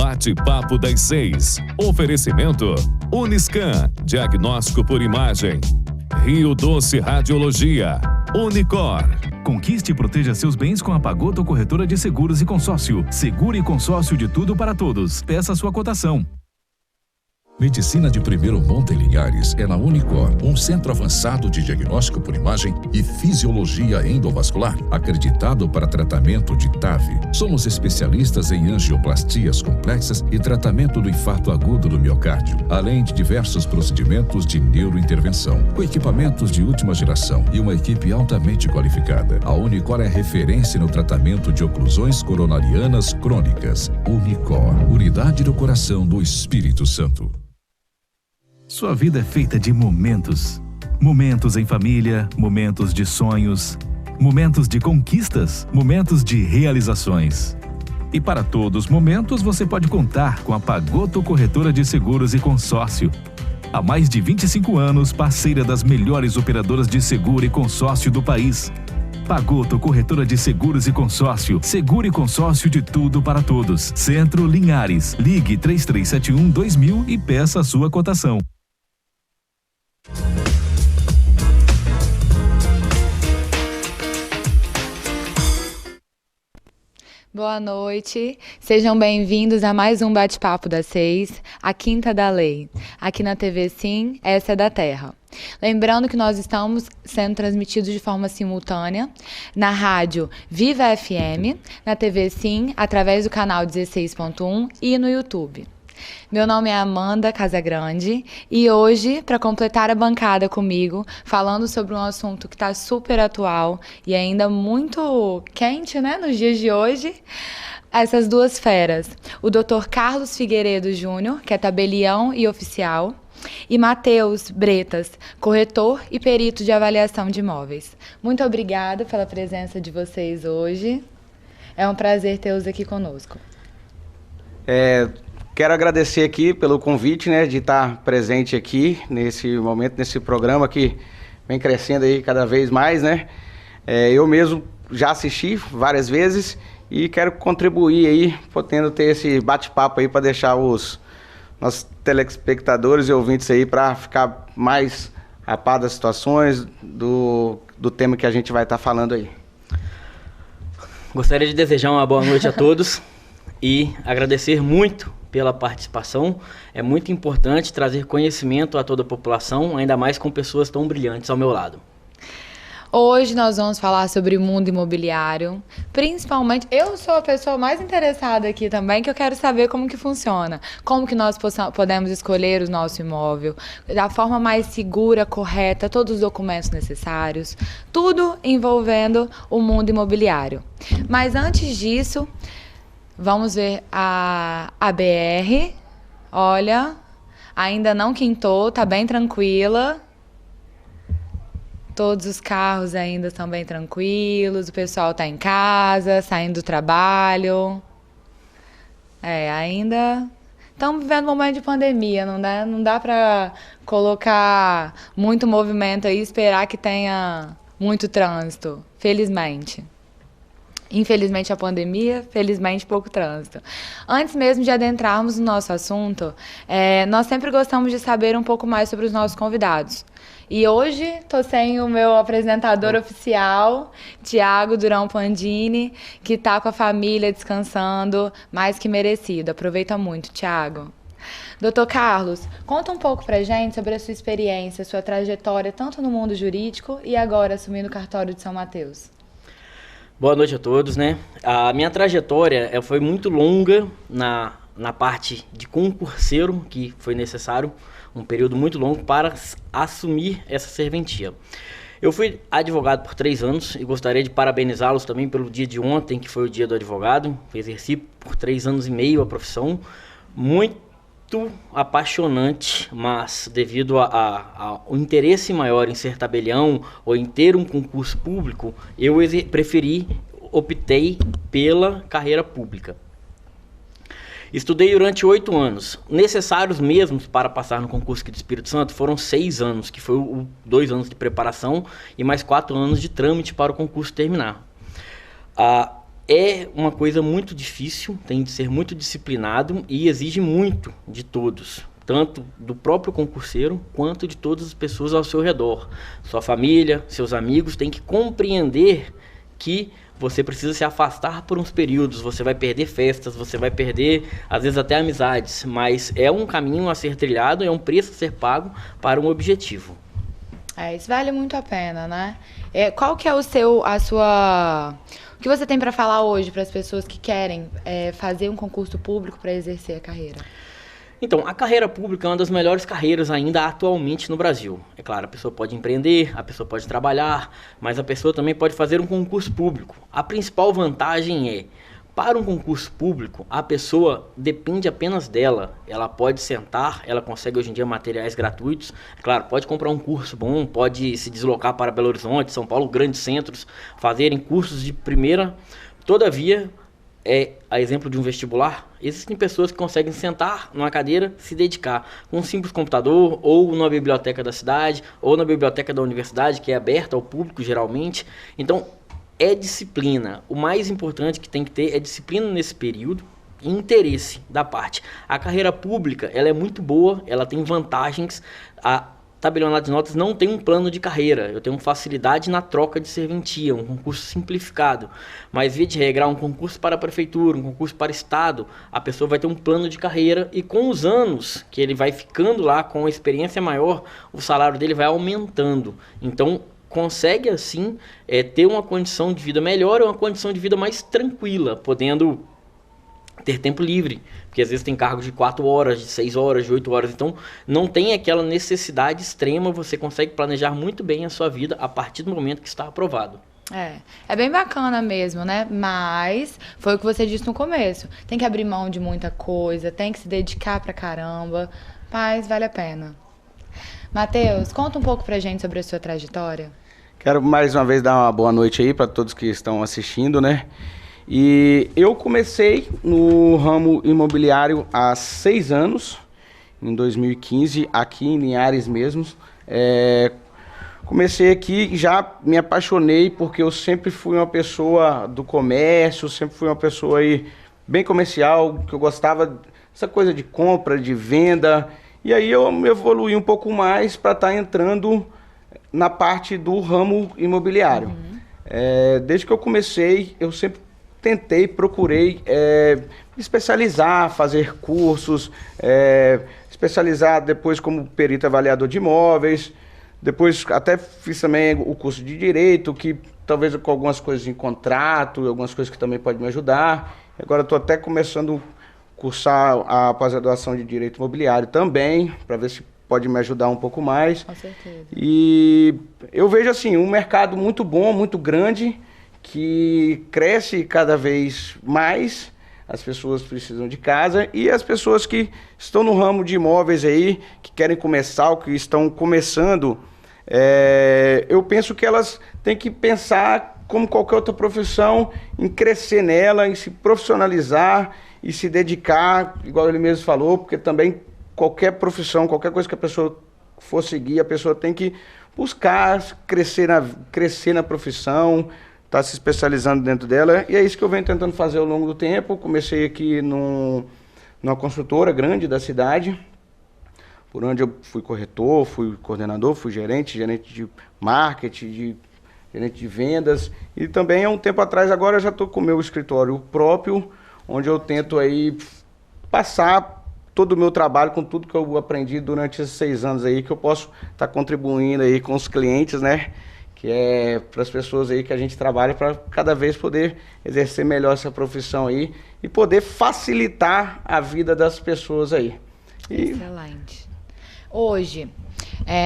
Bate-papo das 6. Oferecimento Uniscan, diagnóstico por imagem. Rio Doce Radiologia. Unicor. Conquiste e proteja seus bens com a Pagoto Corretora de Seguros e Consórcio. Seguro e consórcio de tudo para todos. Peça sua cotação. Medicina de primeiro monte em Linhares é na Unicor, um centro avançado de diagnóstico por imagem e fisiologia endovascular, acreditado para tratamento de TAV. Somos especialistas em angioplastias complexas e tratamento do infarto agudo do miocárdio, além de diversos procedimentos de neurointervenção, com equipamentos de última geração e uma equipe altamente qualificada. A Unicor é referência no tratamento de oclusões coronarianas crônicas. Unicor, unidade do coração do Espírito Santo. Sua vida é feita de momentos. Momentos em família, momentos de sonhos, momentos de conquistas, momentos de realizações. E para todos os momentos você pode contar com a Pagoto Corretora de Seguros e Consórcio. Há mais de 25 anos, parceira das melhores operadoras de seguro e consórcio do país. Pagoto Corretora de Seguros e Consórcio. Seguro e consórcio de tudo para todos. Centro Linhares. Ligue 3371-2000 e peça a sua cotação. Boa noite, sejam bem-vindos a mais um Bate-Papo das 6, a Quinta da Lei, aqui na TV Sim, essa é da Terra. Lembrando que nós estamos sendo transmitidos de forma simultânea na rádio Viva FM, na TV Sim, através do canal 16.1 e no YouTube. Meu nome é Amanda Casagrande e hoje, para completar a bancada comigo, falando sobre um assunto que está super atual e ainda muito quente, né, nos dias de hoje, essas duas feras, o Dr. Carlos Figueiredo Júnior, que é tabelião e oficial, e Matheus Bretas, corretor e perito de avaliação de imóveis. Muito obrigada pela presença de vocês hoje. É um prazer tê-los aqui conosco. Quero agradecer aqui pelo convite, né, de estar presente aqui nesse momento, nesse programa que vem crescendo aí cada vez mais, né? Eu mesmo já assisti várias vezes e quero contribuir aí, podendo ter esse bate-papo aí para deixar os nossos telespectadores e ouvintes aí para ficar mais a par das situações do tema que a gente vai estar falando aí. Gostaria de desejar uma boa noite a todos e agradecer muito pela participação. É muito importante trazer conhecimento a toda a população, ainda mais com pessoas tão brilhantes ao meu lado. Hoje nós vamos falar sobre o mundo imobiliário, principalmente, eu sou a pessoa mais interessada aqui também, que eu quero saber como que funciona, como que nós podemos escolher o nosso imóvel, da forma mais segura, correta, todos os documentos necessários, tudo envolvendo o mundo imobiliário. Mas antes disso, vamos ver a BR, olha, ainda não quintou, tá bem tranquila. Todos os carros ainda estão bem tranquilos, o pessoal está em casa, saindo do trabalho. Ainda estamos vivendo um momento de pandemia, não dá para colocar muito movimento aí e esperar que tenha muito trânsito, felizmente. Infelizmente a pandemia, felizmente pouco trânsito. Antes mesmo de adentrarmos no nosso assunto, nós sempre gostamos de saber um pouco mais sobre os nossos convidados. E hoje estou sem o meu apresentador oficial, Tiago Durão Pandini, que está com a família descansando, mais que merecido. Aproveita muito, Tiago. Doutor Carlos, conta um pouco pra gente sobre a sua experiência, sua trajetória, tanto no mundo jurídico e agora assumindo o cartório de São Mateus. Boa noite a todos, né? A minha trajetória foi muito longa na parte de concurseiro, que foi necessário um período muito longo para assumir essa serventia. Eu fui advogado por 3 anos e gostaria de parabenizá-los também pelo dia de ontem, que foi o dia do advogado. Exerci por 3 anos e meio a profissão, muito apaixonante, mas devido ao interesse maior em ser tabelião ou em ter um concurso público, eu optei pela carreira pública. Estudei durante 8 anos. Necessários mesmos para passar no concurso aqui do Espírito Santo foram 6 anos, que foi 2 anos de preparação e mais 4 anos de trâmite para o concurso terminar. É uma coisa muito difícil, tem de ser muito disciplinado e exige muito de todos, tanto do próprio concurseiro quanto de todas as pessoas ao seu redor. Sua família, seus amigos têm que compreender que você precisa se afastar por uns períodos, você vai perder festas, você vai perder, às vezes, até amizades, mas é um caminho a ser trilhado, é um preço a ser pago para um objetivo. Isso vale muito a pena, né? Qual que é o que você tem para falar hoje para as pessoas que querem fazer um concurso público para exercer a carreira? Então, a carreira pública é uma das melhores carreiras ainda atualmente no Brasil. É claro, a pessoa pode empreender, a pessoa pode trabalhar, mas a pessoa também pode fazer um concurso público. A principal vantagem é, para um concurso público, a pessoa depende apenas dela. Ela pode sentar, ela consegue hoje em dia materiais gratuitos. É claro, pode comprar um curso bom, pode se deslocar para Belo Horizonte, São Paulo, grandes centros, fazerem cursos de primeira. Todavia, a exemplo de um vestibular, existem pessoas que conseguem sentar numa cadeira, se dedicar com um simples computador, ou na biblioteca da cidade, ou na biblioteca da universidade, que é aberta ao público geralmente. Então, é disciplina. O mais importante que tem que ter é disciplina nesse período e interesse da parte. A carreira pública, ela é muito boa, ela tem vantagens. A tabelionato de notas não tem um plano de carreira, eu tenho facilidade na troca de serventia, um concurso simplificado, mas via de regra, um concurso para a prefeitura, um concurso para estado, a pessoa vai ter um plano de carreira e com os anos que ele vai ficando lá com a experiência maior, o salário dele vai aumentando, então consegue assim ter uma condição de vida melhor, uma condição de vida mais tranquila, podendo ter tempo livre, porque às vezes tem cargos de 4 horas, de 6 horas, de 8 horas, então não tem aquela necessidade extrema, você consegue planejar muito bem a sua vida a partir do momento que está aprovado. É bem bacana mesmo, né? Mas foi o que você disse no começo, tem que abrir mão de muita coisa, tem que se dedicar pra caramba, mas vale a pena. Matheus, conta um pouco pra gente sobre a sua trajetória. Quero mais uma vez dar uma boa noite aí para todos que estão assistindo, né? E eu comecei no ramo imobiliário há 6 anos, em 2015, aqui em Linhares mesmo. Comecei aqui e já me apaixonei porque eu sempre fui uma pessoa do comércio, sempre fui uma pessoa aí bem comercial, que eu gostava dessa coisa de compra, de venda. E aí eu evoluí um pouco mais para estar entrando na parte do ramo imobiliário. Desde que eu comecei, eu sempre procurei me especializar, fazer cursos, especializar depois como perito avaliador de imóveis, depois até fiz também o curso de Direito, que talvez com algumas coisas em contrato, algumas coisas que também podem me ajudar. Agora estou até começando a cursar a pós-graduação de Direito Imobiliário também, para ver se pode me ajudar um pouco mais. Com certeza. E eu vejo assim, um mercado muito bom, muito grande, que cresce cada vez mais, as pessoas precisam de casa e as pessoas que estão no ramo de imóveis aí, que querem começar ou que estão começando, eu penso que elas têm que pensar como qualquer outra profissão, em crescer nela, em se profissionalizar e se dedicar, igual ele mesmo falou, porque também qualquer profissão, qualquer coisa que a pessoa for seguir, a pessoa tem que buscar crescer na profissão, está se especializando dentro dela, e é isso que eu venho tentando fazer ao longo do tempo. Comecei aqui numa construtora grande da cidade, por onde eu fui corretor, fui coordenador, fui gerente de marketing, gerente de vendas, e também há um tempo atrás, agora eu já estou com o meu escritório próprio, onde eu tento aí passar todo o meu trabalho com tudo que eu aprendi durante esses 6 anos aí, que eu posso estar contribuindo aí com os clientes, né? Que é para as pessoas aí que a gente trabalha para cada vez poder exercer melhor essa profissão aí e poder facilitar a vida das pessoas aí. Excelente. Hoje,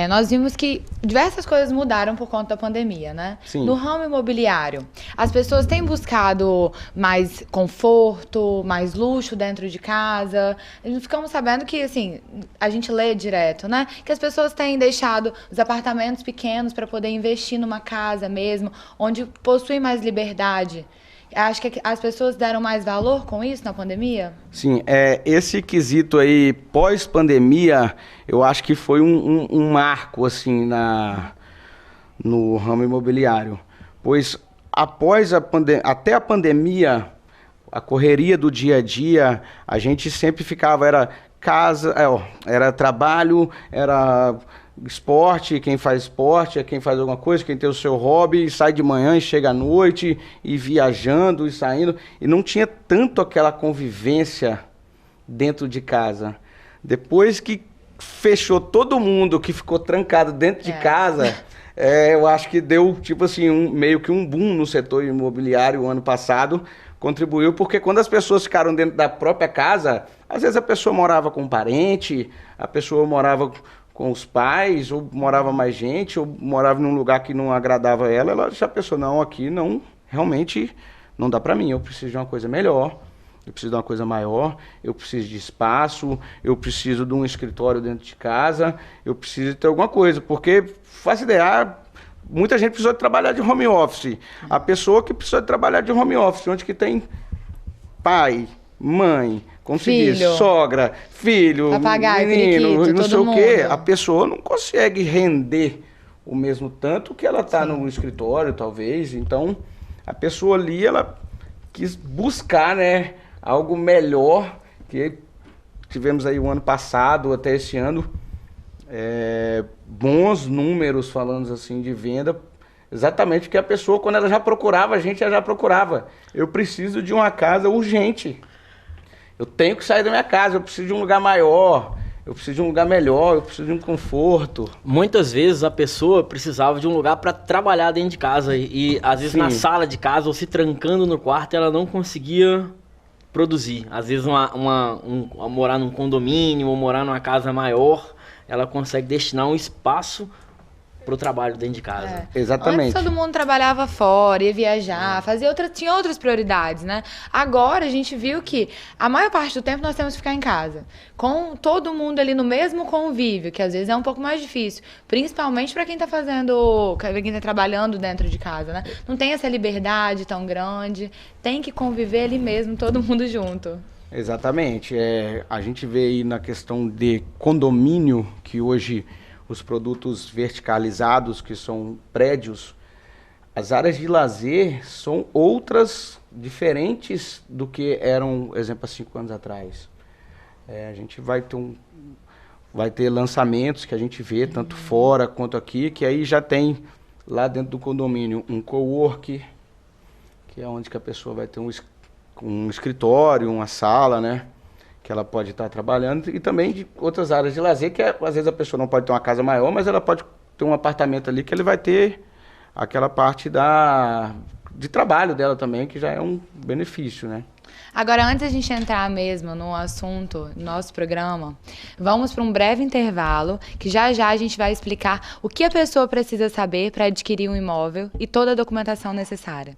nós vimos que diversas coisas mudaram por conta da pandemia, né? Sim. No ramo imobiliário, as pessoas têm buscado mais conforto, mais luxo dentro de casa. Ficamos sabendo que, assim, a gente lê direto, né? Que as pessoas têm deixado os apartamentos pequenos para poder investir numa casa mesmo, onde possuem mais liberdade. Acho que as pessoas deram mais valor com isso na pandemia? Sim, esse quesito aí, pós-pandemia, eu acho que foi um marco, assim, no ramo imobiliário. Pois após até a pandemia, a correria do dia a dia, a gente sempre ficava, era casa, era trabalho, era esporte, quem faz esporte, quem faz alguma coisa, quem tem o seu hobby, sai de manhã e chega à noite, e viajando e saindo, e não tinha tanto aquela convivência dentro de casa. Depois que fechou todo mundo, que ficou trancado dentro de casa, eu acho que deu, tipo assim, meio que um boom no setor imobiliário o ano passado, contribuiu, porque quando as pessoas ficaram dentro da própria casa, às vezes a pessoa morava com um parente, a pessoa morava com os pais, ou morava mais gente, ou morava num lugar que não agradava ela já pensou, não, aqui não, realmente não dá para mim, eu preciso de uma coisa melhor, eu preciso de uma coisa maior, eu preciso de espaço, eu preciso de um escritório dentro de casa, eu preciso ter alguma coisa, porque, faz ideia, muita gente precisou de trabalhar de home office. A pessoa que precisou de trabalhar de home office, onde que tem pai, mãe, como se diz, sogra, filho, papagaio, menino, periquito, não sei o quê, mundo. a pessoa não consegue render o mesmo tanto que ela está no escritório, talvez. Então, a pessoa ali, ela quis buscar, né, algo melhor, que tivemos aí o ano passado, até esse ano, bons números, falando assim, de venda, exatamente porque a pessoa, quando ela já procurava, a gente já procurava. Eu preciso de uma casa urgente. Eu tenho que sair da minha casa, eu preciso de um lugar maior, eu preciso de um lugar melhor, eu preciso de um conforto. Muitas vezes a pessoa precisava de um lugar para trabalhar dentro de casa e às vezes na sala de casa ou se trancando no quarto ela não conseguia produzir. Às vezes morar num condomínio ou morar numa casa maior, ela consegue destinar um espaço para o trabalho dentro de casa. Exatamente. Antes todo mundo trabalhava fora, ia viajar, tinha outras prioridades, né? Agora a gente viu que a maior parte do tempo nós temos que ficar em casa, com todo mundo ali no mesmo convívio, que às vezes é um pouco mais difícil, principalmente para quem tá trabalhando dentro de casa, né? Não tem essa liberdade tão grande, tem que conviver ali mesmo, todo mundo junto. Exatamente. A gente vê aí na questão de condomínio, que hoje os produtos verticalizados, que são prédios, as áreas de lazer são outras, diferentes do que eram, exemplo, há 5 anos atrás. A gente vai ter lançamentos que a gente vê, tanto fora quanto aqui, que aí já tem lá dentro do condomínio um cowork, que é onde que a pessoa vai ter um escritório, uma sala, né? Que ela pode estar trabalhando, e também de outras áreas de lazer, que às vezes a pessoa não pode ter uma casa maior, mas ela pode ter um apartamento ali que ele vai ter aquela parte de trabalho dela também, que já é um benefício, né? Agora, antes da gente entrar mesmo no assunto do nosso programa, vamos para um breve intervalo, que já a gente vai explicar o que a pessoa precisa saber para adquirir um imóvel e toda a documentação necessária.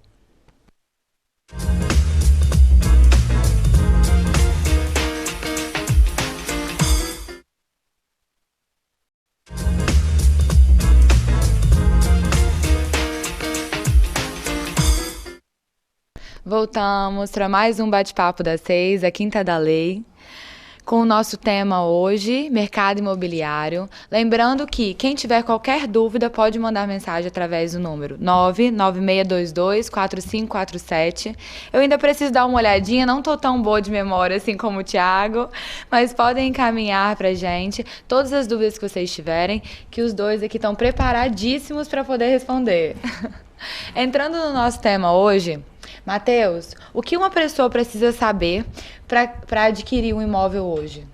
Voltamos para mais um bate-papo das 6, a Quinta da Lei, com o nosso tema hoje, mercado imobiliário. Lembrando que quem tiver qualquer dúvida pode mandar mensagem através do número 99622-4547. Eu ainda preciso dar uma olhadinha, não estou tão boa de memória assim como o Thiago, mas podem encaminhar para a gente todas as dúvidas que vocês tiverem, que os dois aqui estão preparadíssimos para poder responder. Entrando no nosso tema hoje, Matheus, o que uma pessoa precisa saber para adquirir um imóvel hoje?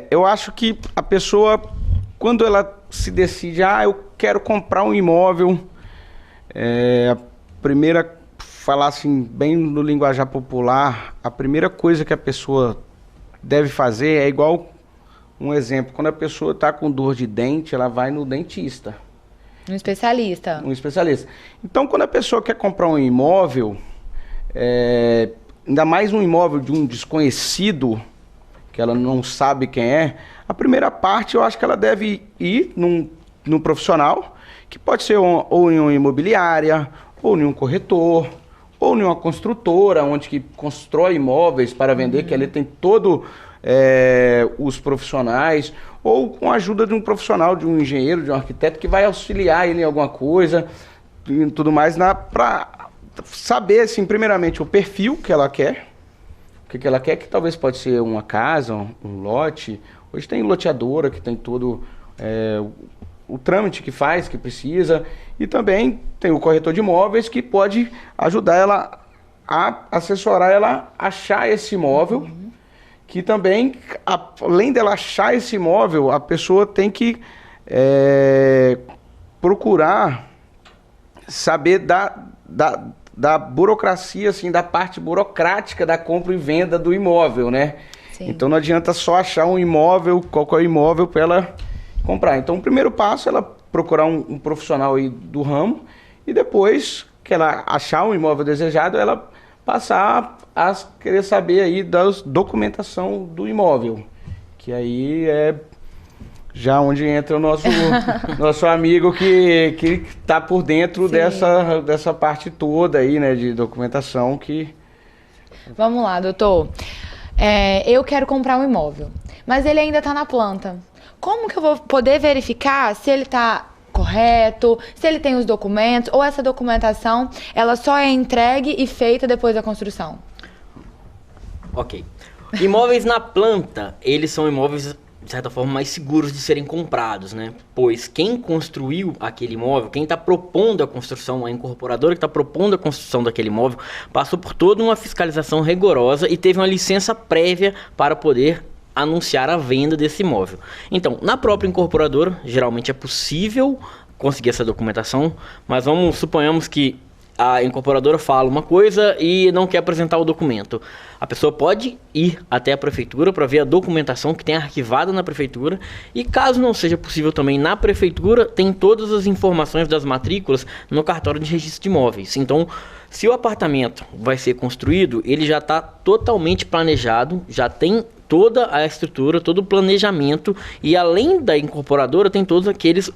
Eu acho que a pessoa, quando ela se decide, eu quero comprar um imóvel, a primeira, falar assim, bem no linguajar popular, a primeira coisa que a pessoa deve fazer é igual um exemplo. Quando a pessoa está com dor de dente, ela vai no dentista. Um especialista. Um especialista. Então, quando a pessoa quer comprar um imóvel, ainda mais um imóvel de um desconhecido, que ela não sabe quem é, a primeira parte eu acho que ela deve ir num profissional, que pode ser ou em uma imobiliária, ou em um corretor, ou em uma construtora, onde que constrói imóveis para vender, que ali tem todo os profissionais, ou com a ajuda de um profissional, de um engenheiro, de um arquiteto, que vai auxiliar ele em alguma coisa, e tudo mais, para saber, assim, primeiramente, o perfil que ela quer. O que ela quer, que talvez pode ser uma casa, um lote. Hoje tem loteadora que tem todo o trâmite que faz, que precisa. E também tem o corretor de imóveis que pode ajudar ela a assessorar ela a achar esse imóvel. Que também, além dela achar esse imóvel, a pessoa tem que procurar saber da burocracia, assim, da parte burocrática da compra e venda do imóvel, né? Sim. Então não adianta só achar um imóvel, qual é o imóvel para ela comprar. Então o primeiro passo é ela procurar um profissional aí do ramo e depois que ela achar um imóvel desejado, ela passar a querer saber aí da documentação do imóvel, que aí é já onde entra o nosso amigo que está por dentro dessa parte toda aí, né, de documentação que... Vamos lá, doutor. Eu quero comprar um imóvel, mas ele ainda está na planta. Como que eu vou poder verificar se ele está correto, se ele tem os documentos, ou essa documentação, ela só é entregue e feita depois da construção? Ok. Imóveis na planta, eles são imóveis, de certa forma, mais seguros de serem comprados, né? Pois quem construiu aquele imóvel, quem está propondo a construção, a incorporadora que está propondo a construção daquele imóvel, passou por toda uma fiscalização rigorosa e teve uma licença prévia para poder anunciar a venda desse imóvel. Então, na própria incorporadora, geralmente é possível conseguir essa documentação, mas suponhamos que a incorporadora fala uma coisa e não quer apresentar o documento. A pessoa pode ir até a prefeitura para ver a documentação que tem arquivada na prefeitura, e caso não seja possível também na prefeitura, tem todas as informações das matrículas no cartório de registro de imóveis. Então, se o apartamento vai ser construído, ele já está totalmente planejado, já tem toda a estrutura, todo o planejamento, e além da incorporadora tem todos aqueles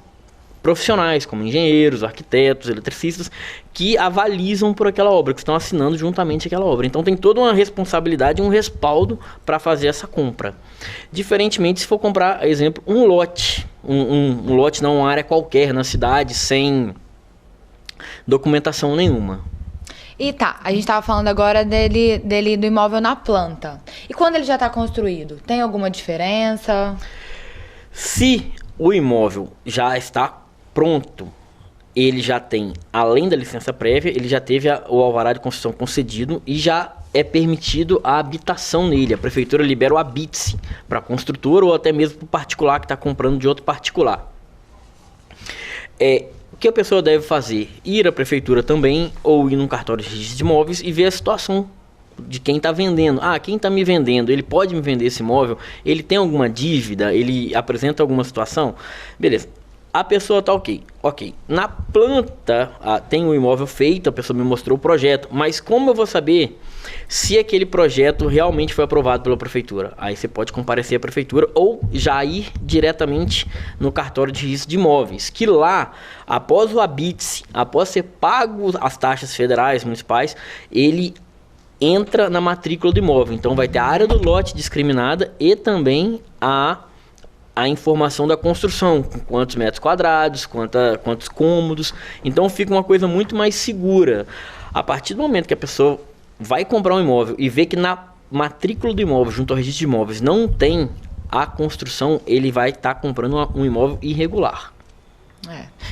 profissionais, como engenheiros, arquitetos, eletricistas, que avalizam por aquela obra, que estão assinando juntamente aquela obra. Então tem toda uma responsabilidade, um respaldo para fazer essa compra. Diferentemente se for comprar, exemplo, um lote, um lote não, uma área qualquer na cidade, sem documentação nenhuma. E tá, a gente estava falando agora do imóvel na planta. E quando ele já está construído, tem alguma diferença? Se o imóvel já está pronto, ele já tem, além da licença prévia, ele já teve o alvará de construção concedido e já é permitido a habitação nele. A prefeitura libera o habite-se para construtor ou até mesmo para o particular que está comprando de outro particular. O que a pessoa deve fazer? Ir à prefeitura também ou ir num cartório de registro de imóveis e ver a situação de quem está vendendo. Quem está me vendendo, ele pode me vender esse imóvel? Ele tem alguma dívida? Ele apresenta alguma situação? Beleza. A pessoa está ok. Na planta tem um imóvel feito, a pessoa me mostrou o projeto, mas como eu vou saber se aquele projeto realmente foi aprovado pela prefeitura? Aí você pode comparecer à prefeitura ou já ir diretamente no cartório de registro de imóveis, que lá, após o habite-se, após ser pago as taxas federais, municipais, ele entra na matrícula do imóvel. Então vai ter a área do lote discriminada e também a informação da construção, com quantos metros quadrados, quantos cômodos. Então fica uma coisa muito mais segura. A partir do momento que a pessoa vai comprar um imóvel e vê que na matrícula do imóvel, junto ao registro de imóveis, não tem a construção, ele vai estar comprando um imóvel irregular.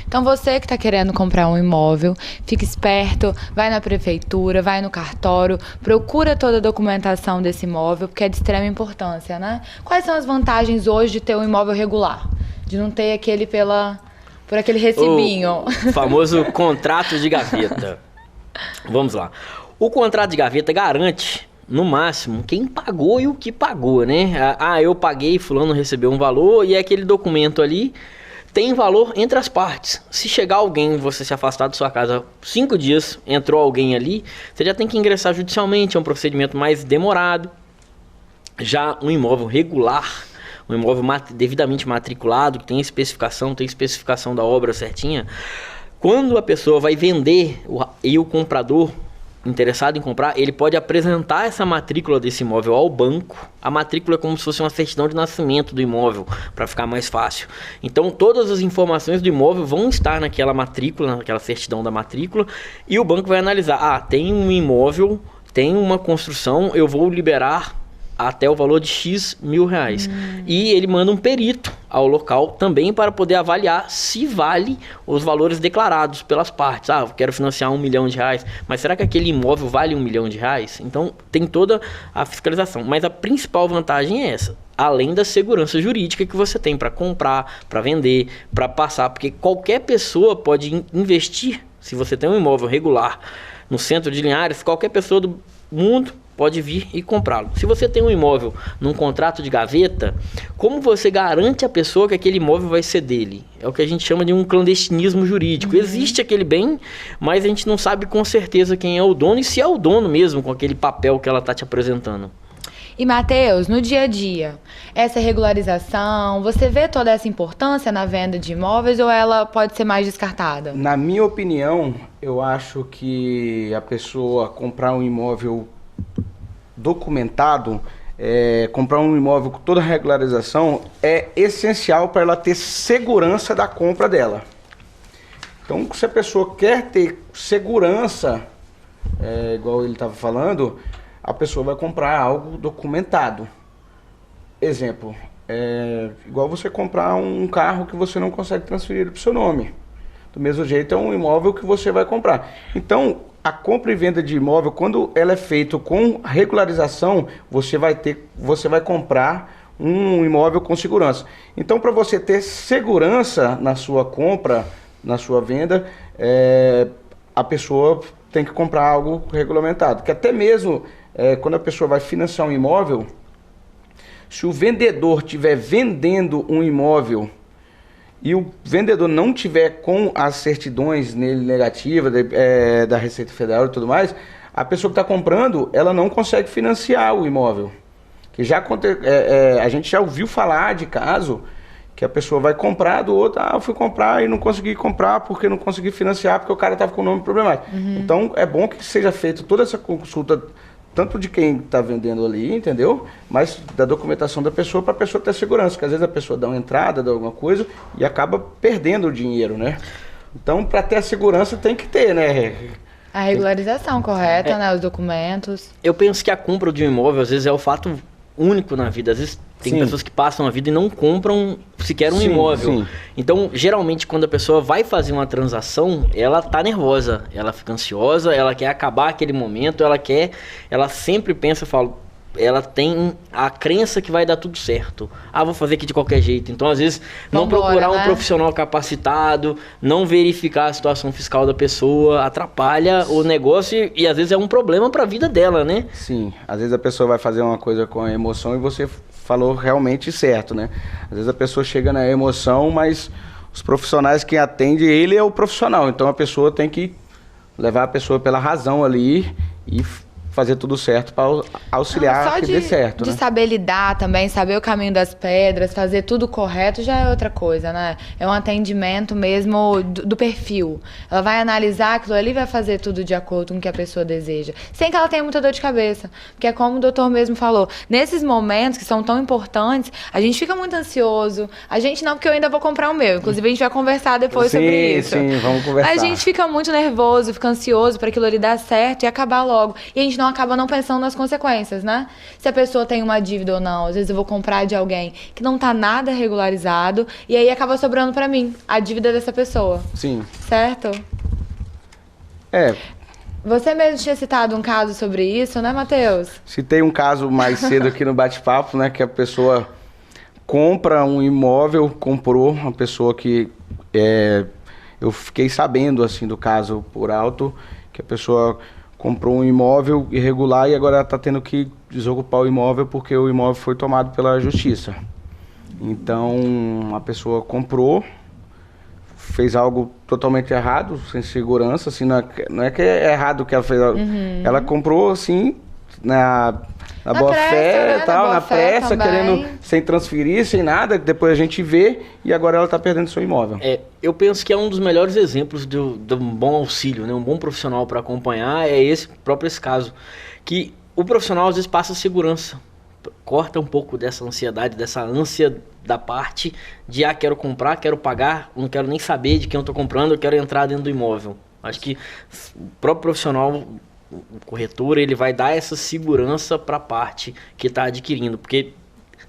Então você que está querendo comprar um imóvel, fique esperto, vai na prefeitura, vai no cartório, procura toda a documentação desse imóvel, porque é de extrema importância, né? Quais são as vantagens hoje de ter um imóvel regular? De não ter aquele por aquele recibinho. O famoso contrato de gaveta. Vamos lá. O contrato de gaveta garante, no máximo, quem pagou e o que pagou, né? Eu paguei, fulano recebeu um valor e aquele documento ali tem valor entre as partes. Se chegar alguém, você se afastar da sua casa 5 dias, entrou alguém ali, você já tem que ingressar judicialmente, é um procedimento mais demorado. Já um imóvel regular, um imóvel devidamente matriculado, que tem especificação da obra certinha, quando a pessoa vai vender e o comprador interessado em comprar, ele pode apresentar essa matrícula desse imóvel ao banco. A matrícula é como se fosse uma certidão de nascimento do imóvel, para ficar mais fácil. Então, todas as informações do imóvel vão estar naquela matrícula, naquela certidão da matrícula, e o banco vai analisar, tem um imóvel, tem uma construção, eu vou liberar até o valor de X mil reais. E ele manda um perito ao local também para poder avaliar se vale os valores declarados pelas partes. Eu quero financiar R$1 milhão, mas será que aquele imóvel vale R$1 milhão? Então tem toda a fiscalização. Mas a principal vantagem é essa, além da segurança jurídica que você tem para comprar, para vender, para passar, porque qualquer pessoa pode investir. Se você tem um imóvel regular no centro de Linhares, qualquer pessoa do mundo pode vir e comprá-lo. Se você tem um imóvel num contrato de gaveta, como você garante a pessoa que aquele imóvel vai ser dele? É o que a gente chama de um clandestinismo jurídico. Existe aquele bem, mas a gente não sabe com certeza quem é o dono e se é o dono mesmo com aquele papel que ela está te apresentando. E, Matheus, no dia a dia, essa regularização, você vê toda essa importância na venda de imóveis ou ela pode ser mais descartada? Na minha opinião, eu acho que a pessoa comprar um imóvel documentado, comprar um imóvel com toda a regularização, é essencial para ela ter segurança da compra dela. Então, se a pessoa quer ter segurança, igual ele estava falando, a pessoa vai comprar algo documentado. Exemplo, igual você comprar um carro que você não consegue transferir para o seu nome. Do mesmo jeito, é um imóvel que você vai comprar. Então, a compra e venda de imóvel, quando ela é feita com regularização, você vai comprar um imóvel com segurança. Então, para você ter segurança na sua compra, na sua venda, a pessoa tem que comprar algo regulamentado. Que até mesmo quando a pessoa vai financiar um imóvel, se o vendedor estiver vendendo um imóvel e o vendedor não tiver com as certidões nele negativas da Receita Federal e tudo mais, a pessoa que está comprando, ela não consegue financiar o imóvel. Que a gente já ouviu falar de caso que a pessoa vai comprar do outro, eu fui comprar e não consegui comprar porque não consegui financiar, porque o cara estava com o nome problemático. Então é bom que seja feita toda essa consulta, tanto de quem está vendendo ali, entendeu? Mas da documentação da pessoa, para a pessoa ter segurança, porque às vezes a pessoa dá uma entrada, dá alguma coisa e acaba perdendo o dinheiro, né? Então, para ter a segurança tem que ter, né? A regularização correta, né? Os documentos. Eu penso que a compra de um imóvel, às vezes, é o fato único na vida. Às vezes tem pessoas que passam a vida e não compram sequer um imóvel. Sim. Então, geralmente, quando a pessoa vai fazer uma transação, ela tá nervosa, ela fica ansiosa, ela quer acabar aquele momento, ela sempre pensa, ela tem a crença que vai dar tudo certo. Vou fazer aqui de qualquer jeito. Então, às vezes, não procurar um profissional capacitado, não verificar a situação fiscal da pessoa, atrapalha o negócio e às vezes é um problema para a vida dela, né? Sim, às vezes a pessoa vai fazer uma coisa com a emoção e você falou realmente certo, né? Às vezes a pessoa chega na emoção, mas os profissionais que atendem, ele é o profissional. Então, a pessoa tem que levar a pessoa pela razão ali e fazer tudo certo para auxiliar que dê certo, de saber lidar também, saber o caminho das pedras, fazer tudo correto já é outra coisa, né? É um atendimento mesmo do perfil. Ela vai analisar aquilo ali e vai fazer tudo de acordo com o que a pessoa deseja, sem que ela tenha muita dor de cabeça. Porque é como o doutor mesmo falou, nesses momentos que são tão importantes, a gente fica muito ansioso. A gente não, porque eu ainda vou comprar o meu. Inclusive, a gente vai conversar depois sobre isso. Sim, vamos conversar. A gente fica muito nervoso, fica ansioso para aquilo ali dar certo e acabar logo. E a gente não acaba não pensando nas consequências, né? Se a pessoa tem uma dívida ou não. Às vezes eu vou comprar de alguém que não tá nada regularizado e aí acaba sobrando pra mim a dívida dessa pessoa. Sim. Certo? Você mesmo tinha citado um caso sobre isso, né, Matheus? Citei um caso mais cedo aqui no bate-papo, né? Que a pessoa compra um imóvel, comprou uma pessoa que... eu fiquei sabendo, assim, do caso por alto, que a pessoa comprou um imóvel irregular e agora está tendo que desocupar o imóvel porque o imóvel foi tomado pela justiça. Então, a pessoa comprou, fez algo totalmente errado, sem segurança, assim, não é que é errado o que ela fez. Ela comprou, assim, na boa fé, né? tal, na na pressa, também. querendo, sem transferir, sem nada, depois a gente vê e agora ela está perdendo seu imóvel. Eu penso que é um dos melhores exemplos de um bom auxílio, né? Um bom profissional para acompanhar é esse caso, que o profissional às vezes passa segurança, corta um pouco dessa ansiedade, dessa ânsia da parte de quero comprar, quero pagar, não quero nem saber de quem eu estou comprando, eu quero entrar dentro do imóvel. Acho que o próprio profissional, o corretor, ele vai dar essa segurança para a parte que está adquirindo, porque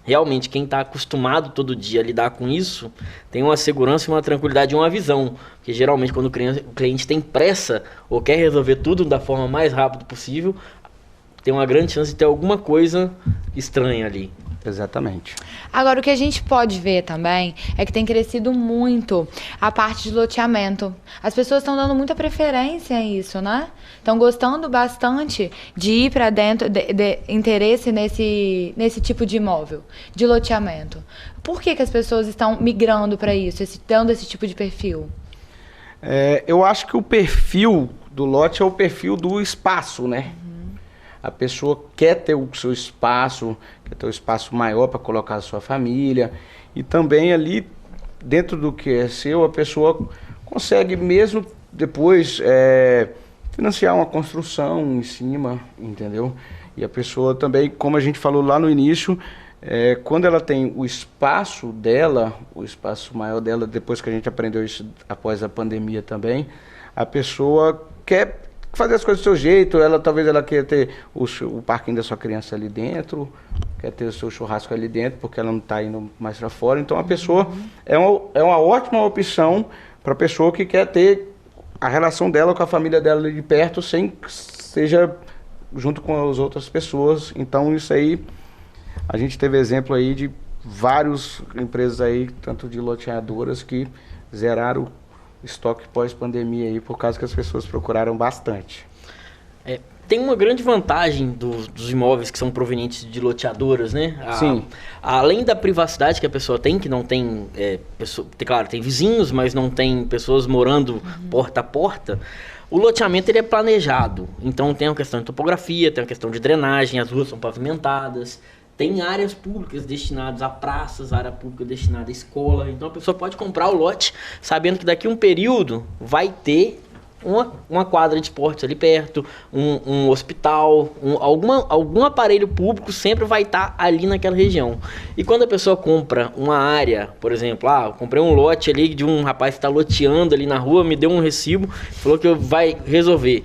realmente quem está acostumado todo dia a lidar com isso tem uma segurança, uma tranquilidade e uma visão, porque geralmente quando o cliente tem pressa ou quer resolver tudo da forma mais rápida possível, tem uma grande chance de ter alguma coisa estranha ali. Exatamente. Agora, o que a gente pode ver também é que tem crescido muito a parte de loteamento. As pessoas estão dando muita preferência a isso, né? Estão gostando bastante de ir para dentro, de interesse nesse tipo de imóvel, de loteamento. Por que as pessoas estão migrando para isso, dando esse tipo de perfil? Eu acho que o perfil do lote é o perfil do espaço, né? A pessoa quer ter o seu espaço, quer ter um espaço maior para colocar a sua família. E também ali, dentro do que é seu, a pessoa consegue mesmo depois financiar uma construção em cima, entendeu? E a pessoa também, como a gente falou lá no início, quando ela tem o espaço dela, o espaço maior dela, depois que a gente aprendeu isso após a pandemia também, a pessoa quer fazer as coisas do seu jeito, talvez ela queira ter o parquinho da sua criança ali dentro, quer ter o seu churrasco ali dentro, porque ela não está indo mais para fora. Então a pessoa é uma ótima opção para a pessoa que quer ter a relação dela com a família dela ali de perto, sem que seja junto com as outras pessoas. Então isso aí, a gente teve exemplo aí de várias empresas aí, tanto de loteadoras, que zeraram estoque pós-pandemia aí, por causa que as pessoas procuraram bastante. Tem uma grande vantagem dos imóveis que são provenientes de loteadoras, né? Sim. Além da privacidade que a pessoa tem, que não tem... claro, tem vizinhos, mas não tem pessoas morando porta a porta. O loteamento ele é planejado. Então tem uma questão de topografia, tem uma questão de drenagem, as ruas são pavimentadas. Tem áreas públicas destinadas a praças, área pública destinada à escola. Então a pessoa pode comprar o lote sabendo que daqui a um período vai ter uma quadra de esportes ali perto, um hospital, algum aparelho público sempre vai estar ali naquela região. E quando a pessoa compra uma área, por exemplo, eu comprei um lote ali de um rapaz que está loteando ali na rua, me deu um recibo, falou que vai resolver.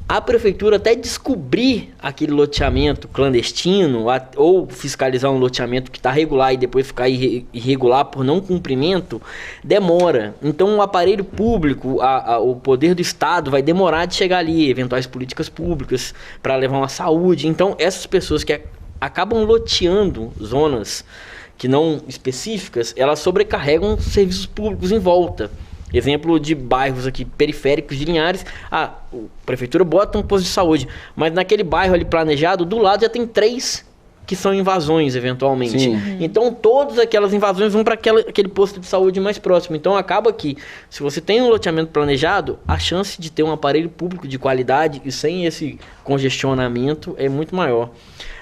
A prefeitura até descobrir aquele loteamento clandestino ou fiscalizar um loteamento que está regular e depois ficar irregular por não cumprimento, demora. Então o aparelho público, o poder do Estado vai demorar de chegar ali, eventuais políticas públicas para levar uma saúde. Então essas pessoas que acabam loteando zonas que não específicas, elas sobrecarregam serviços públicos em volta. Exemplo de bairros aqui periféricos de Linhares, a prefeitura bota um posto de saúde, mas naquele bairro ali planejado, do lado já tem 3 que são invasões eventualmente. Sim. Então todas aquelas invasões vão para aquele posto de saúde mais próximo. Então acaba que, se você tem um loteamento planejado, a chance de ter um aparelho público de qualidade e sem esse congestionamento é muito maior.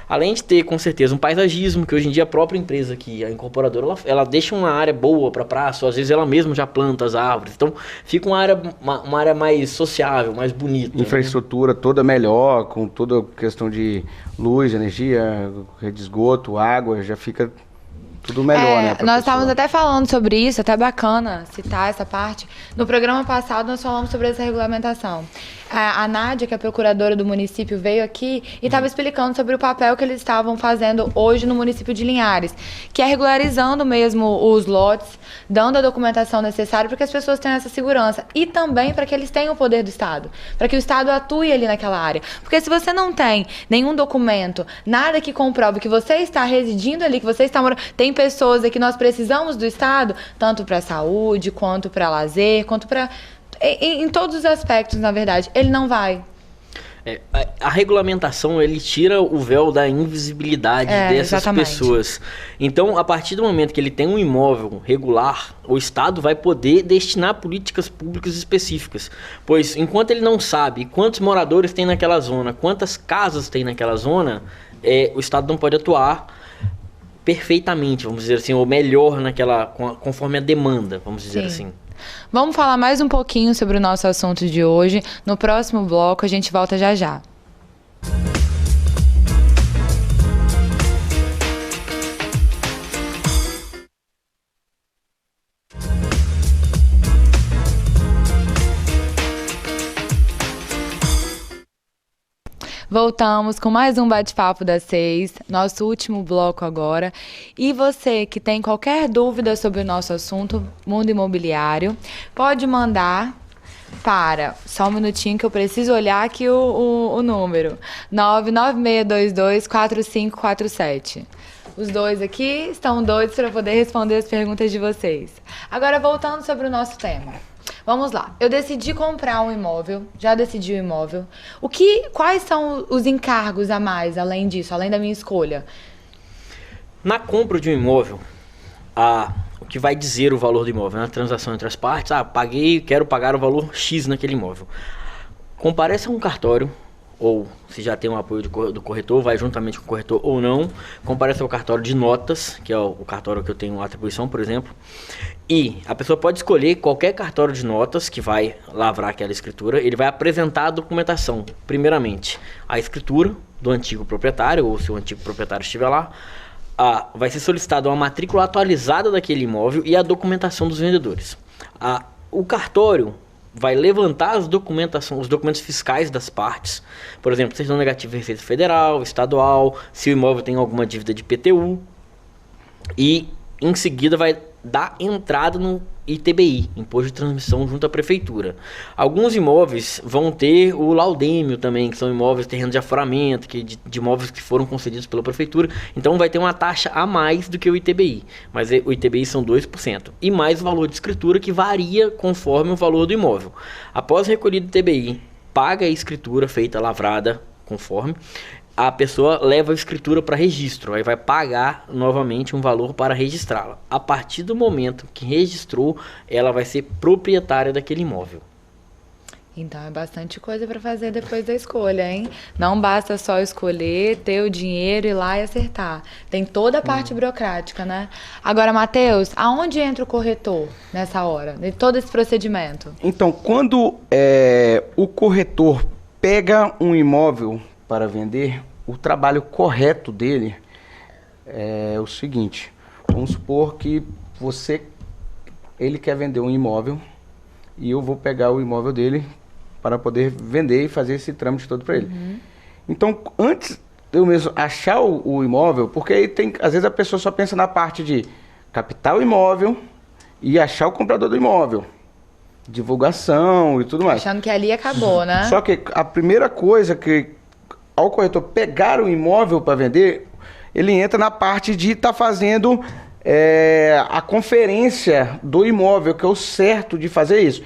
Além de ter, com certeza, um paisagismo, que hoje em dia a própria empresa aqui, a incorporadora, ela deixa uma área boa para praça, ou às vezes ela mesma já planta as árvores. Então fica uma área mais sociável, mais bonita. Infraestrutura, né? Toda melhor, com toda a questão de luz, energia, rede de esgoto, água, já fica tudo melhor, né? Nós estávamos até falando sobre isso, até bacana citar essa parte. No programa passado nós falamos sobre essa regulamentação. A Nádia, que é a procuradora do município, veio aqui e estava explicando sobre o papel que eles estavam fazendo hoje no município de Linhares, que é regularizando mesmo os lotes, dando a documentação necessária para que as pessoas tenham essa segurança e também para que eles tenham o poder do Estado, para que o Estado atue ali naquela área. Porque se você não tem nenhum documento, nada que comprove que você está residindo ali, que você está morando, tem pessoas aqui, nós precisamos do Estado, tanto para saúde, quanto para lazer, quanto para... Em todos os aspectos, na verdade, ele não vai. A regulamentação, ele tira o véu da invisibilidade dessas exatamente. Pessoas. Então, a partir do momento que ele tem um imóvel regular, o Estado vai poder destinar políticas públicas específicas. Pois, enquanto ele não sabe quantos moradores tem naquela zona, quantas casas tem naquela zona, o Estado não pode atuar perfeitamente, vamos dizer assim, ou melhor conforme a demanda, vamos dizer assim. Vamos falar mais um pouquinho sobre o nosso assunto de hoje. No próximo bloco, a gente volta já já. Voltamos com mais um Bate-Papo das 6, nosso último bloco agora. E você que tem qualquer dúvida sobre o nosso assunto, mundo imobiliário, pode mandar para... Só um minutinho que eu preciso olhar aqui o número. 996224547. Os dois aqui estão doidos para poder responder as perguntas de vocês. Agora, voltando sobre o nosso tema. Vamos lá, eu decidi comprar um imóvel, já decidi o imóvel. Quais são os encargos a mais, além disso, além da minha escolha? Na compra de um imóvel, o que vai dizer o valor do imóvel, na transação entre as partes, quero pagar o valor X naquele imóvel. Comparece a um cartório, ou se já tem um apoio do corretor, vai juntamente com o corretor ou não, comparece ao cartório de notas, que é o cartório que eu tenho atribuição, por exemplo, e a pessoa pode escolher qualquer cartório de notas que vai lavrar aquela escritura. Ele vai apresentar a documentação, primeiramente a escritura do antigo proprietário, ou se o antigo proprietário estiver lá, vai ser solicitada uma matrícula atualizada daquele imóvel e a documentação dos vendedores. O cartório vai levantar os documentos fiscais das partes, por exemplo, certidão negativa de Receita Federal, estadual, se o imóvel tem alguma dívida de IPTU, e em seguida vai dar entrada no ITBI, Imposto de Transmissão junto à Prefeitura. Alguns imóveis vão ter o laudêmio também, que são imóveis, terreno de aforamento, de imóveis que foram concedidos pela Prefeitura, então vai ter uma taxa a mais do que o ITBI, mas o ITBI são 2%, e mais o valor de escritura que varia conforme o valor do imóvel. Após recolhido o ITBI, paga a escritura feita lavrada conforme, a pessoa leva a escritura para registro, aí vai pagar novamente um valor para registrá-la. A partir do momento que registrou, ela vai ser proprietária daquele imóvel. Então é bastante coisa para fazer depois da escolha, hein? Não basta só escolher, ter o dinheiro, ir lá e acertar. Tem toda a parte burocrática, né? Agora, Matheus, aonde entra o corretor nessa hora, de todo esse procedimento? Então, quando o corretor pega um imóvel para vender, o trabalho correto dele é o seguinte: vamos supor que ele quer vender um imóvel e eu vou pegar o imóvel dele para poder vender e fazer esse trâmite todo para ele. Então, antes de eu mesmo achar o imóvel, porque aí às vezes a pessoa só pensa na parte de captar o imóvel e achar o comprador do imóvel, divulgação e tudo mais. Achando que ali acabou, né? Só que a primeira coisa que, ao corretor pegar o imóvel para vender, ele entra na parte de estar fazendo a conferência do imóvel, que é o certo de fazer isso.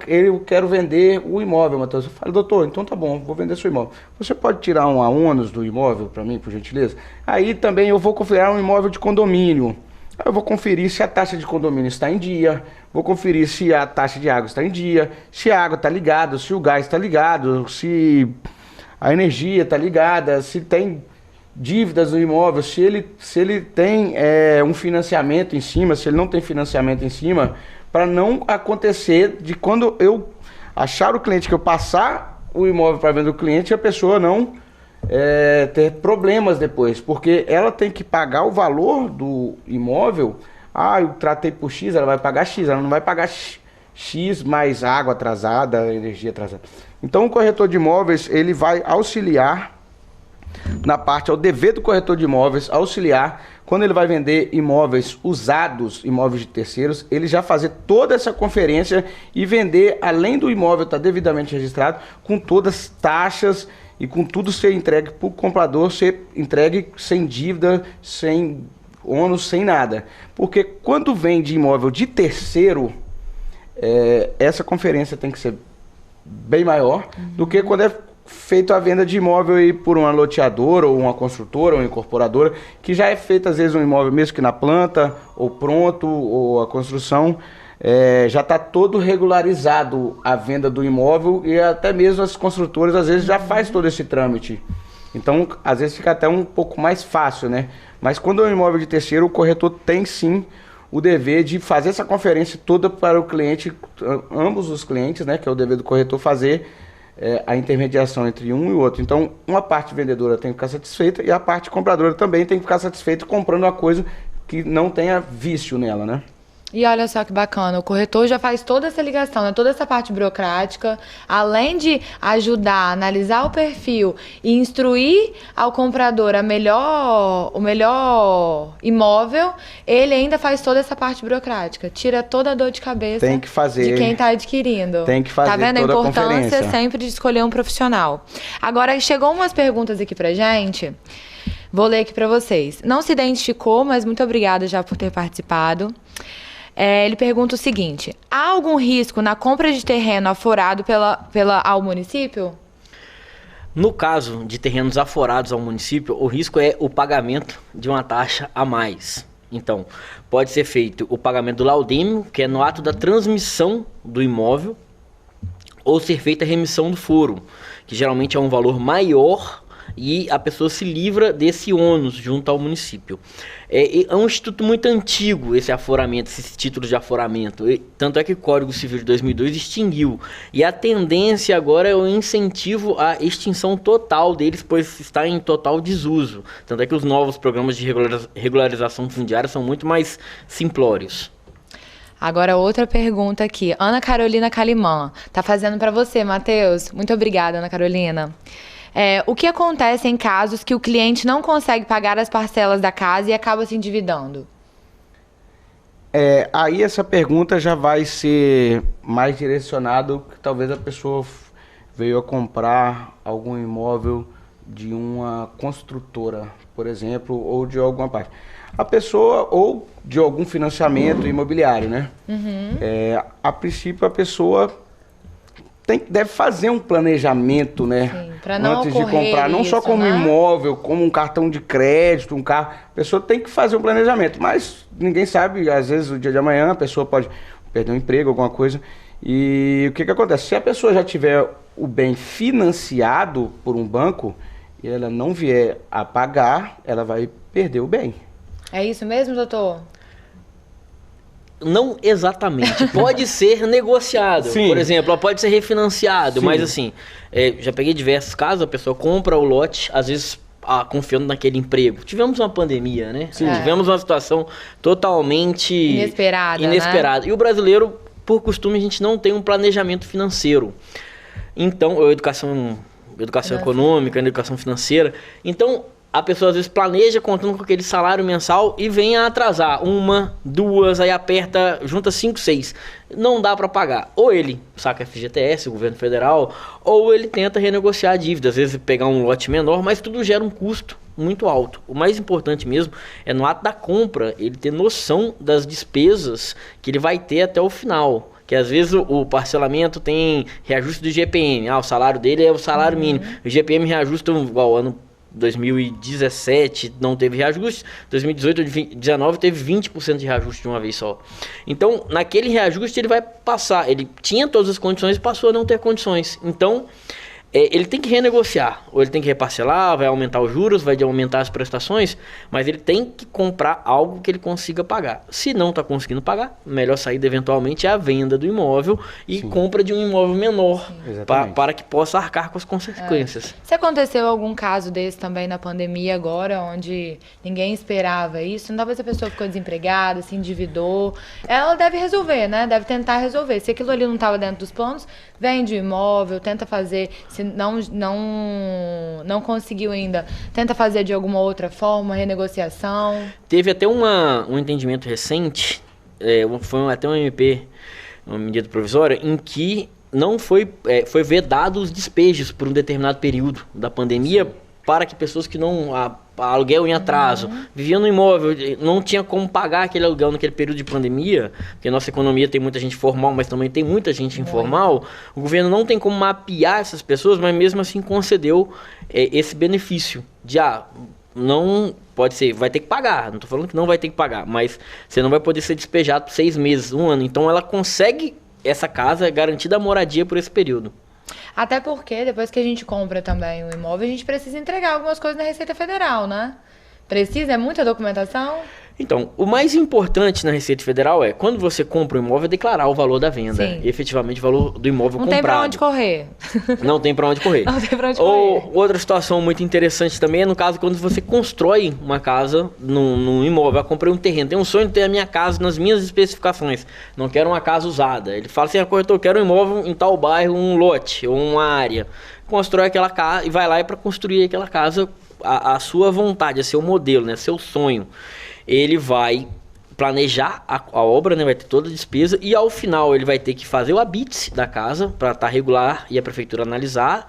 Eu quero vender o imóvel, Matheus. Eu falo, doutor, então tá bom, vou vender seu imóvel. Você pode tirar um ônus do imóvel para mim, por gentileza? Aí também eu vou conferir um imóvel de condomínio. Eu vou conferir se a taxa de condomínio está em dia, vou conferir se a taxa de água está em dia, se a água está ligada, se o gás está ligado, se a energia está ligada, se tem dívidas no imóvel, se ele tem um financiamento em cima, se ele não tem financiamento em cima, para não acontecer de quando eu achar o cliente, que eu passar o imóvel para vender o cliente, a pessoa não ter problemas depois, porque ela tem que pagar o valor do imóvel. Eu tratei por X, ela vai pagar X, ela não vai pagar X mais água atrasada, energia atrasada. Então o corretor de imóveis, ele vai auxiliar na parte, é o dever do corretor de imóveis auxiliar quando ele vai vender imóveis usados, imóveis de terceiros, ele já fazer toda essa conferência e vender, além do imóvel estar devidamente registrado, com todas as taxas e com tudo ser entregue para o comprador, ser entregue sem dívida, sem ônus, sem nada. Porque quando vende imóvel de terceiro, essa conferência tem que ser bem maior do que quando é feito a venda de imóvel aí por uma loteadora ou uma construtora ou uma incorporadora, que já é feita às vezes um imóvel mesmo que na planta ou pronto, ou a construção já está todo regularizado a venda do imóvel, e até mesmo as construtoras às vezes já faz todo esse trâmite. Então, às vezes fica até um pouco mais fácil, né? Mas quando é um imóvel de terceiro, o corretor tem sim o dever de fazer essa conferência toda para o cliente, ambos os clientes, né? Que é o dever do corretor fazer a intermediação entre um e o outro. Então, uma parte vendedora tem que ficar satisfeita e a parte compradora também tem que ficar satisfeita comprando uma coisa que não tenha vício nela, né? E olha só que bacana, o corretor já faz toda essa ligação, né? Toda essa parte burocrática, além de ajudar, analisar o perfil e instruir ao comprador o melhor imóvel, ele ainda faz toda essa parte burocrática, tira toda a dor de cabeça tem que fazer, de quem está adquirindo. Tem que fazer tá vendo toda a importância a sempre de escolher um profissional. Agora, chegou umas perguntas aqui pra gente. Vou ler aqui para vocês. Não se identificou, mas muito obrigada já por ter participado. Ele pergunta o seguinte: há algum risco na compra de terreno aforado ao município? No caso de terrenos aforados ao município, o risco é o pagamento de uma taxa a mais. Então, pode ser feito o pagamento do laudêmio, que é no ato da transmissão do imóvel, ou ser feita a remissão do foro, que geralmente é um valor maior e a pessoa se livra desse ônus junto ao município. É um instituto muito antigo esse aforamento, esses títulos de aforamento. Tanto é que o Código Civil de 2002 extinguiu. E a tendência agora é o incentivo à extinção total deles, pois está em total desuso. Tanto é que os novos programas de regularização fundiária são muito mais simplórios. Agora outra pergunta aqui. Ana Carolina Calimã tá fazendo para você, Matheus. Muito obrigada, Ana Carolina. O que acontece em casos que o cliente não consegue pagar as parcelas da casa e acaba se endividando? Aí essa pergunta já vai ser mais direcionado que talvez a pessoa veio a comprar algum imóvel de uma construtora, por exemplo, ou de alguma parte. A pessoa, ou de algum financiamento imobiliário, né? Uhum. A princípio, a pessoa deve fazer um planejamento, né? Sim, pra não antes de comprar, não só como imóvel, como um cartão de crédito, um carro. A pessoa tem que fazer um planejamento, mas ninguém sabe, às vezes, o dia de amanhã a pessoa pode perder um emprego, alguma coisa. E o que acontece? Se a pessoa já tiver o bem financiado por um banco e ela não vier a pagar, ela vai perder o bem. É isso mesmo, doutor? Não exatamente. Pode ser negociado. Sim. Por exemplo, pode ser refinanciado. Sim. Mas assim, já peguei diversos casos, a pessoa compra o lote, às vezes confiando naquele emprego. Tivemos uma pandemia, né? Sim. Tivemos uma situação totalmente inesperada. Né? E o brasileiro, por costume, a gente não tem um planejamento financeiro. Então, educação econômica, educação financeira. Então, a pessoa às vezes planeja contando com aquele salário mensal e vem a atrasar 1, 2, aí aperta, junta 5, 6. Não dá para pagar. Ou ele saca FGTS, o governo federal, ou ele tenta renegociar a dívida. Às vezes pegar um lote menor, mas tudo gera um custo muito alto. O mais importante mesmo é no ato da compra, ele ter noção das despesas que ele vai ter até o final. Que às vezes o parcelamento tem reajuste do IGPM. O salário dele é o salário mínimo. O IGPM reajusta igual ano 2017 não teve reajuste, 2018 e 2019 teve 20% de reajuste de uma vez só. Então, naquele reajuste ele vai passar, ele tinha todas as condições e passou a não ter condições. Então, ele tem que renegociar, ou ele tem que reparcelar, vai aumentar os juros, vai aumentar as prestações, mas ele tem que comprar algo que ele consiga pagar. Se não está conseguindo pagar, a melhor saída eventualmente é a venda do imóvel e compra de um imóvel menor, para que possa arcar com as consequências. Se aconteceu algum caso desse também na pandemia agora, onde ninguém esperava isso, talvez a pessoa ficou desempregada, se endividou, ela deve resolver, né? Deve tentar resolver. Se aquilo ali não estava dentro dos planos, vende o imóvel, tenta fazer, se não conseguiu ainda, tenta fazer de alguma outra forma, renegociação. Teve até um entendimento recente, foi até um MP, uma medida provisória, em que não foi vedado os despejos por um determinado período da pandemia. Sim. Para que pessoas que não aluguel em atraso, viviam no imóvel, não tinha como pagar aquele aluguel naquele período de pandemia, porque nossa economia tem muita gente formal, mas também tem muita gente informal, o governo não tem como mapear essas pessoas, mas mesmo assim concedeu esse benefício de, não pode ser, vai ter que pagar, não estou falando que não vai ter que pagar, mas você não vai poder ser despejado por 6 meses, 1 ano, então ela consegue essa casa, garantida a moradia por esse período. Até porque, depois que a gente compra também o imóvel, a gente precisa entregar algumas coisas na Receita Federal, né? Precisa? É muita documentação? Então, o mais importante na Receita Federal é, quando você compra um imóvel, declarar o valor da venda. Sim. E efetivamente o valor do imóvel Não comprado. tem pra onde correr. Não tem pra onde correr. Não tem pra onde Ou correr. outra situação muito interessante também é no caso quando você constrói uma casa num imóvel. Eu comprei um terreno, tenho um sonho de ter a minha casa nas minhas especificações. Não quero uma casa usada. Ele fala assim, corretor, eu quero um imóvel em tal bairro, um lote ou uma área. Constrói aquela casa e vai lá para construir aquela casa a sua vontade, a seu modelo, né, seu sonho. Ele vai planejar a obra, né, vai ter toda a despesa e ao final ele vai ter que fazer o habite da casa para estar regular e a prefeitura analisar,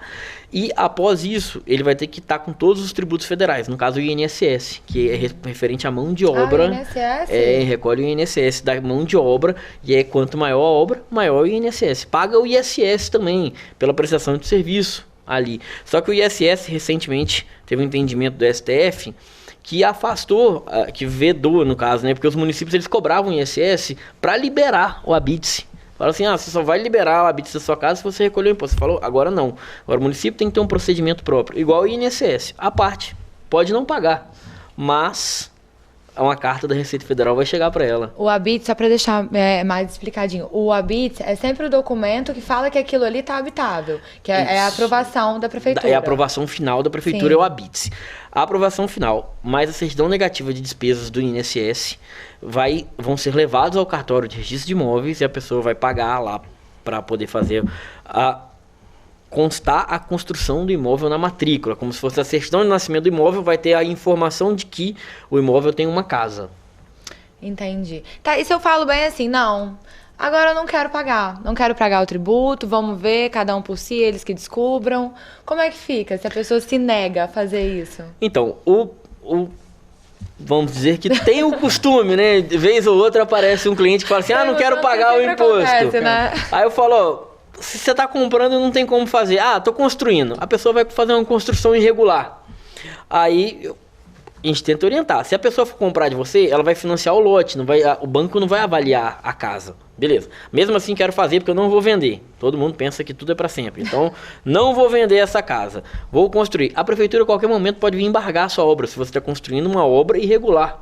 e após isso ele vai ter que estar com todos os tributos federais, no caso o INSS, que é referente à mão de obra. O INSS? Recolhe o INSS da mão de obra, e é quanto maior a obra, maior o INSS. Paga o ISS também pela prestação de serviço ali. Só que o ISS recentemente teve um entendimento do STF que afastou, que vedou no caso, né? Porque os municípios eles cobravam ISS para liberar o habite. Fala assim, você só vai liberar o habite da sua casa se você recolher o imposto. Você falou, agora não. Agora o município tem que ter um procedimento próprio, igual o INSS. A parte, pode não pagar, mas uma carta da Receita Federal vai chegar para ela. O habite, só para deixar mais explicadinho, o habite é sempre o documento que fala que aquilo ali está habitável, que é a aprovação da prefeitura. É a aprovação final da prefeitura, Sim. É o habite. A aprovação final, mais a certidão negativa de despesas do INSS, vão ser levados ao cartório de registro de imóveis e a pessoa vai pagar lá para poder fazer constar a construção do imóvel na matrícula, como se fosse a certidão de nascimento do imóvel, vai ter a informação de que o imóvel tem uma casa. Entendi. Tá, e se eu falo bem assim, não, agora eu não quero pagar o tributo, vamos ver, cada um por si, eles que descubram. Como é que fica se a pessoa se nega a fazer isso? Então, vamos dizer que tem o costume, né? De vez ou outra aparece um cliente que fala assim, não quero pagar o imposto. Acontece, né? Aí eu falo, se você está comprando, não tem como fazer. Estou construindo. A pessoa vai fazer uma construção irregular. Aí a gente tenta orientar. Se a pessoa for comprar de você, ela vai financiar o lote. O banco não vai avaliar a casa. Beleza. Mesmo assim, quero fazer porque eu não vou vender. Todo mundo pensa que tudo é para sempre. Então, não vou vender essa casa. Vou construir. A prefeitura, a qualquer momento, pode vir embargar a sua obra se você está construindo uma obra irregular.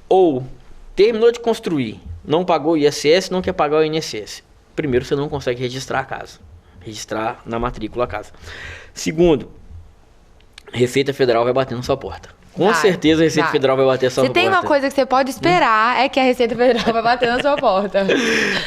Ou terminou de construir, não pagou o ISS, não quer pagar o INSS. Primeiro, você não consegue registrar a casa. Registrar na matrícula a casa. Segundo, Receita Federal vai bater na sua porta. Com certeza a Receita Federal vai bater na sua porta. Se tem uma coisa que você pode esperar, é que a Receita Federal vai bater na sua porta.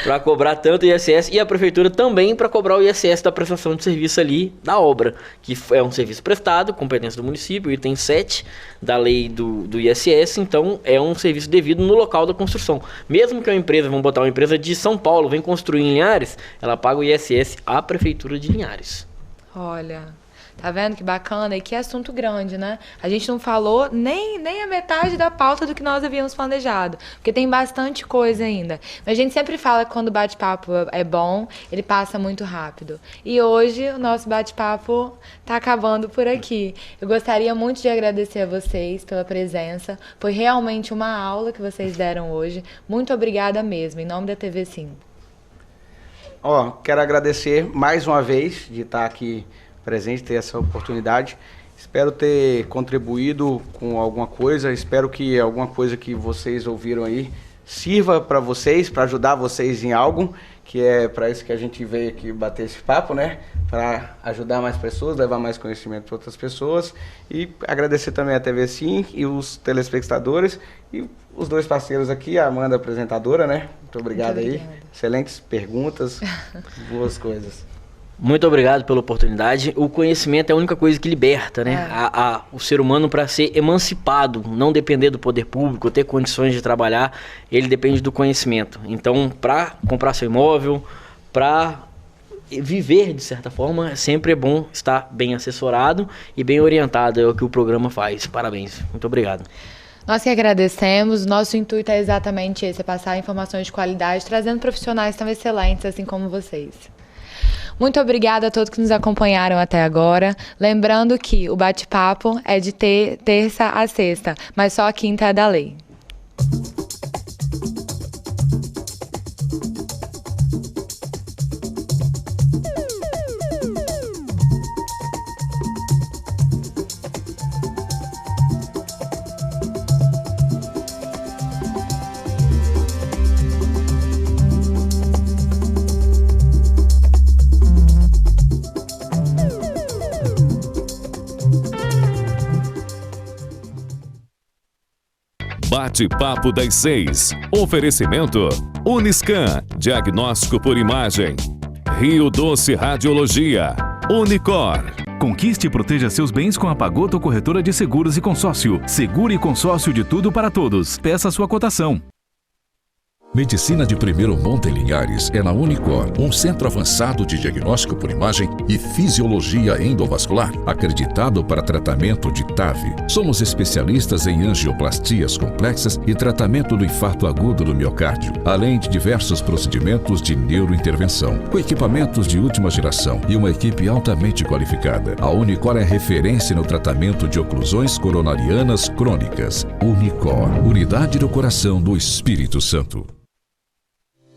Para cobrar tanto o ISS e a prefeitura também para cobrar o ISS da prestação de serviço ali da obra, que é um serviço prestado, competência do município, item 7 da lei do ISS, então é um serviço devido no local da construção. Mesmo que a empresa, vamos botar uma empresa de São Paulo, vem construir em Linhares, ela paga o ISS à prefeitura de Linhares. Olha, tá vendo que bacana? E que assunto grande, né? A gente não falou nem a metade da pauta do que nós havíamos planejado, porque tem bastante coisa ainda. Mas a gente sempre fala que quando o bate-papo é bom, ele passa muito rápido. E hoje o nosso bate-papo tá acabando por aqui. Eu gostaria muito de agradecer a vocês pela presença. Foi realmente uma aula que vocês deram hoje. Muito obrigada mesmo, em nome da TV Sim. Quero agradecer mais uma vez de estar aqui presente, ter essa oportunidade. Espero ter contribuído com alguma coisa, espero que alguma coisa que vocês ouviram aí sirva para vocês, para ajudar vocês em algo, que é para isso que a gente veio aqui bater esse papo, né? Para ajudar mais pessoas, levar mais conhecimento para outras pessoas, e agradecer também a TV Sim e os telespectadores e os dois parceiros aqui, a Amanda, apresentadora, né? Muito obrigado aí. Excelentes perguntas, boas coisas. Muito obrigado pela oportunidade. O conhecimento é a única coisa que liberta, né? O ser humano, para ser emancipado, não depender do poder público, ter condições de trabalhar, ele depende do conhecimento. Então, para comprar seu imóvel, para viver de certa forma, sempre é bom estar bem assessorado e bem orientado, é o que o programa faz. Parabéns. Muito obrigado. Nós que agradecemos. Nosso intuito é exatamente esse, é passar informações de qualidade, trazendo profissionais tão excelentes assim como vocês. Muito obrigada a todos que nos acompanharam até agora. Lembrando que o bate-papo é de terça a sexta, mas só a quinta é da lei. Bate-papo das 6. Oferecimento Uniscan, diagnóstico por imagem. Rio Doce Radiologia. Unicor. Conquiste e proteja seus bens com a Pagoto Corretora de Seguros e Consórcio. Seguro e consórcio de tudo para todos. Peça sua cotação. Medicina de primeiro monte em Linhares é na Unicor, um centro avançado de diagnóstico por imagem e fisiologia endovascular, acreditado para tratamento de TAV. Somos especialistas em angioplastias complexas e tratamento do infarto agudo do miocárdio, além de diversos procedimentos de neurointervenção, com equipamentos de última geração e uma equipe altamente qualificada. A Unicor é referência no tratamento de oclusões coronarianas crônicas. Unicor, unidade do coração do Espírito Santo.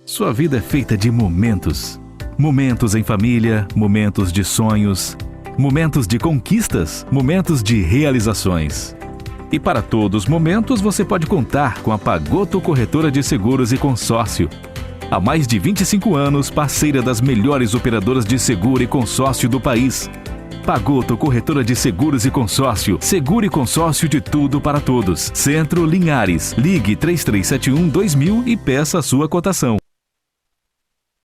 Sua vida é feita de momentos. Momentos em família, momentos de sonhos, momentos de conquistas, momentos de realizações. E para todos os momentos você pode contar com a Pagoto Corretora de Seguros e Consórcio. Há mais de 25 anos, parceira das melhores operadoras de seguro e consórcio do país. Pagoto Corretora de Seguros e Consórcio. Seguro e consórcio de tudo para todos. Centro Linhares. Ligue 3371-2000 e peça a sua cotação.